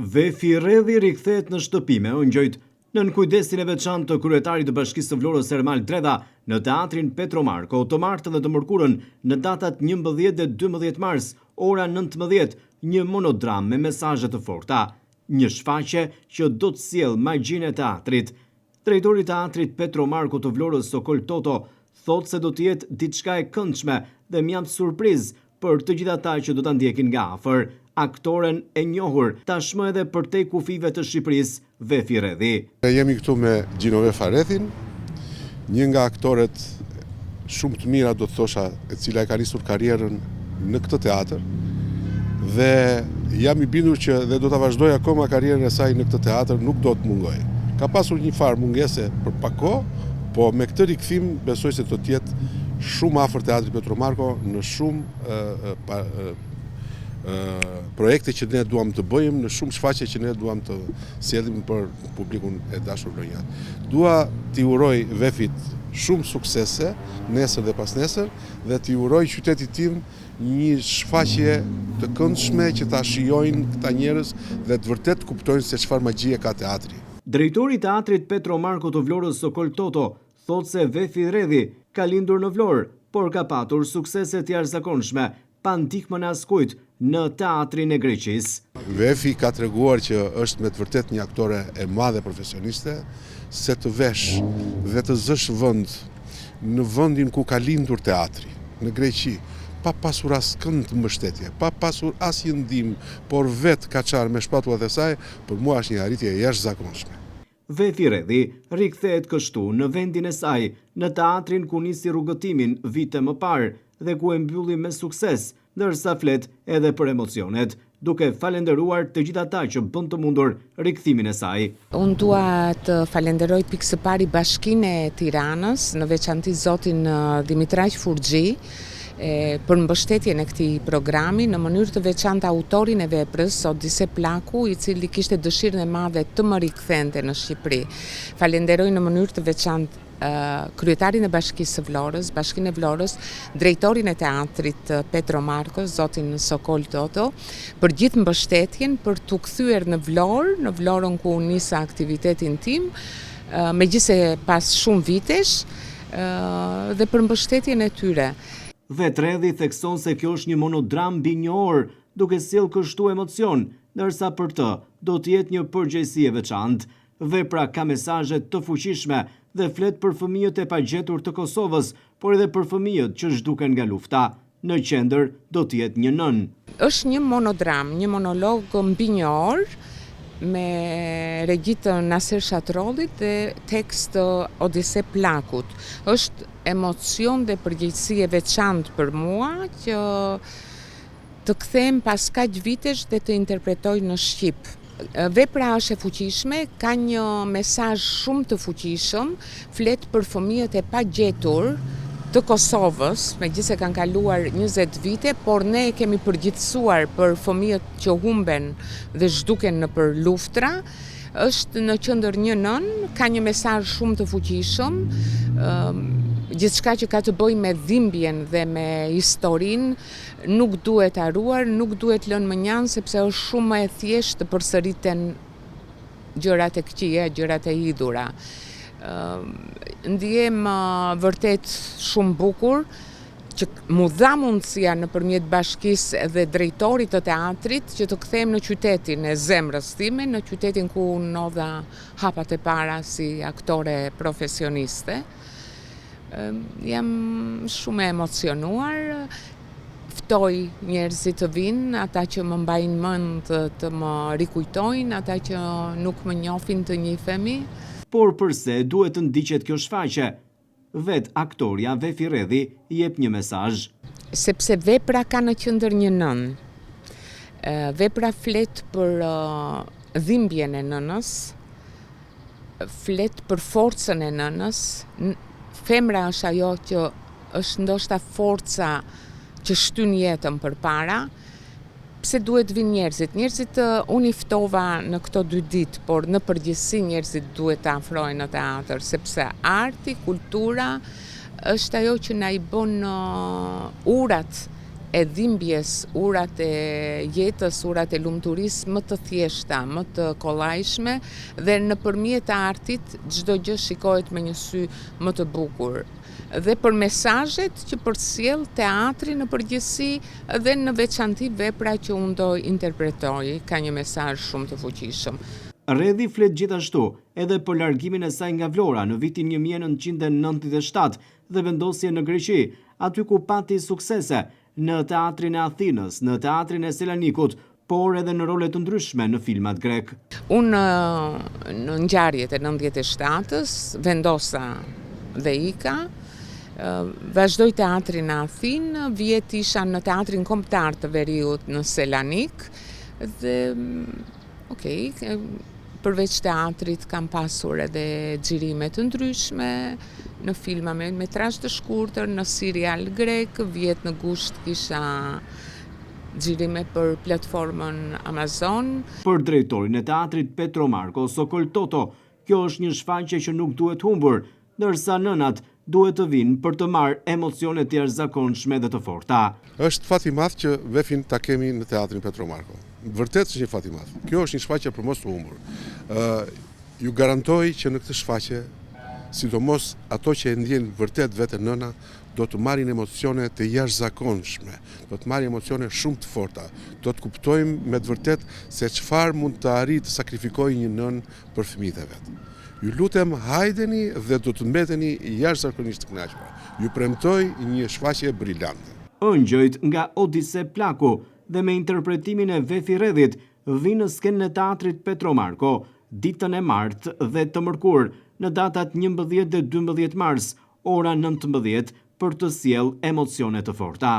Vefi Redhi rikthehet në shtëpi me ëngjëjt nën kujdesin e veçantë të kryetarit të Bashkisë së Vlorës Ermal Dredha në teatrin Petro Marko të martën dhe të mërkurën në datat 11 dhe 12 mars, ora 19, një monodram me mesazhe të forta, një shfaqje që do të sjellë magjinë e teatrit. Drejtori i teatrit Petro Marko të Vlorës Sokol Toto thotë se do të jetë diçka e këndshme dhe mjaft surprizë për të gjithë ata që do ta ndjekin nga afër aktoren e njohur tashmë edhe për te kufive të Shqipërisë, Vefi Redhi. Jemi këtu me Gjinove Farethin, një nga aktoret shumë të mira, do të thosha, e cila e ka nisur karrierën në këtë teatr, dhe jam i bindur që dhe do ta vazhdoj akoma karrierën e saj në këtë teatr, nuk do të mungoj. Ka pasur një farë mungese për pak kohë, po me këtë rikthim besoj se do të jetë shumë afër teatrit Petro Marko në shumë projekte që ne duam të bëjmë, në shumë shfaqje që ne duam të sjellim për publikun e dashur vlonjat. Dua t'i uroj Vefit shumë suksese nesër dhe pasnesër dhe t'i uroj qytetit tim një shfaqje të këndshme që ta shijojnë këta njerëz dhe të vërtet kuptojnë se çfarë magjie ka teatri. Drejtori i teatrit Petro Marko të Vlorës Sokol Toto thotë se Vefi Redhi ka lindur në Vlorë, por ka patur suksese të jashtëzakonshme pa ndihmën e askujt në teatrin e Greqisë. Vefi ka treguar që është me të vërtet një aktore e madhe profesioniste, se të vesh dhe të zësh vend në vendin ku ka lindur teatri, në Greqi, pa pasur askënd mbështetje, pa pasur asnjë ndihmë, por vetë ka çarë me shpatullat e saj, për mua është një arritje e jashtëzakonshme. Vefi Redhi rikthehet kështu në vendin e saj, në teatrin ku nisi rrugëtimin vite më parë dhe ku e mbylli me sukses, ndërsa flet edhe për emocionet, duke falenderuar të gjithë ata që bën të mundur rikthimin e saj. Unë dua të falenderoj pikë së pari Bashkinë e Tiranës, në veçanti zotin Dimitraq Furxhi, për mbështetjen e këtij programi, në mënyrë të veçantë autorin e veprës, Odise Plaku, i cili kishte dëshirën e madhe të më rikthente në Shqipëri. Falenderoj në mënyrë të veçantë kryetarin e Bashkisë së Vlorës, Bashkinë e Vlorës, drejtorin e teatrit Petro Marko, zotin Sokol Toto, për gjithë mbështetjen, për t'u kthyer në Vlorën ku nisa aktivitetin tim, megjithëse pas shumë vitesh, dhe për mbështetjen e tyre. Vetë Redhi thekson se kjo është një monodram mbi një orë, duke sjellë kështu emocion, ndërsa për të do të jetë një përgjegjësi e veçantë. Vepra ka mesazhe të fuqishme dhe flet për fëmijët e pagjetur të Kosovës, por edhe për fëmijët që zhduken nga lufta. Në qendër do të jetë një nën. Është një monodram, një monolog mbi një orë, me regji të Nasir Shatrollit dhe tekst Odise Plakut. Është emocion dhe përgjegjësi e veçantë për mua që të kthehem pas kaq vitesh dhe të interpretoj në shqip. Vepra është e fuqishme, ka një mesazh shumë të fuqishëm, flet për fëmijët e pagjetur të Kosovës, megjithëse kanë kaluar 20 vite, por ne kemi përgjithësuar për fëmijët që humben dhe zhduken nëpër luftra. Është në qendër një nën, ka një mesazh shumë të fuqishëm, gjithçka që ka të bëjë me dhimbjen dhe me historinë nuk duhet haruar, nuk duhet lënë mënjan, sepse është shumë e thjeshtë të përsëriten gjërat e këqija, gjërat e hidhura. Ndihem vërtet shumë bukur që mu dha mundësia nëpërmjet bashkisë dhe drejtorit të teatrit që të kthehem në qytetin e zemrës time, në qytetin ku ndodha hapat e para si aktore profesioniste. Jam shumë e emocionuar, ftoj njerëzit të vinë, ata që më mbajnë mend të më rikujtojnë, ata që nuk më njohin të njihemi. Por përse duhet të ndiqet kjo shfaqje? Vet aktoria Vefi Redhi jep një mesazh. Sepse vepra ka në qendër një nën. Vepra flet për dhimbjen e nënës, flet për forcën e nënës. Femra është ajo që është ndoshta forca që shtyn jetën përpara. Pse duhet vinë njerëzit? Njerëzit unë i ftova në këto 2 ditë, por në përgjithësi njerëzit duhet të afrohen në teatr, sepse arti, kultura është ajo që na i bën urat e dhimbjes, urat e jetës, urat e lumturisë më të thjeshta, më të kollajshme dhe nëpërmjet artit çdo gjë shikohet me një sy më të bukur. Dhe për mesazhet që përcjell teatri në përgjithësi dhe në veçanti vepra që unë do interpretoj, ka një mesazh shumë të fuqishëm. Redhi flet gjithashtu edhe për largimin e saj nga Vlora në vitin 1997 dhe vendosje në Greqi, aty ku pati suksese në teatrin e Athinës, në teatrin e Selanikut, por edhe në role të ndryshme në filmat grek. Unë në ngjarjet e 97-s vendosa dhe ika, vazhdoj teatrin në Athinë, vjet isha në teatrin kombëtar të Veriut në Selanik dhe përveç teatrit kam pasur edhe xhirime të ndryshme në filma me metrazh të shkurtër, në serial grek, vjet në gusht kisha xhirime për platformën Amazon. Për drejtorin e teatrit Petro Marko Sokol Toto, kjo është një shfaqje që nuk duhet humbur, ndërsa nënat duhet të vinë për të marrë emocione të jashtëzakonshme dhe të forta. Është fat i madh që vefin ta kemi në teatrin Petro Marko. Vërtet është një fat i madh. Kjo është një shfaqje për mos të humbur. Ju garantoj që në këtë shfaqje, sidomos ato që e ndjejnë vërtet veten nëna, do të marrin emocione të jashtëzakonshme, do të marrin emocione shumë të forta. Do të kuptojmë me të vërtet se çfarë mund të arrijë të sakrifikojë një nënë për fëmijët e vet. Ju lutem, hajdeni dhe do të mbeteni jashtëzakonisht të kënaqur. Ju premtoj një shfaqje brillante. Ëngjëjt nga Odise Plaku dhe me interpretimin e Vefi Redhit vinë në skenën e teatrit Petro Marko ditën e martë dhe të mërkurë në datat 11 dhe 12 mars, ora 19 për të sjellë emocione të forta.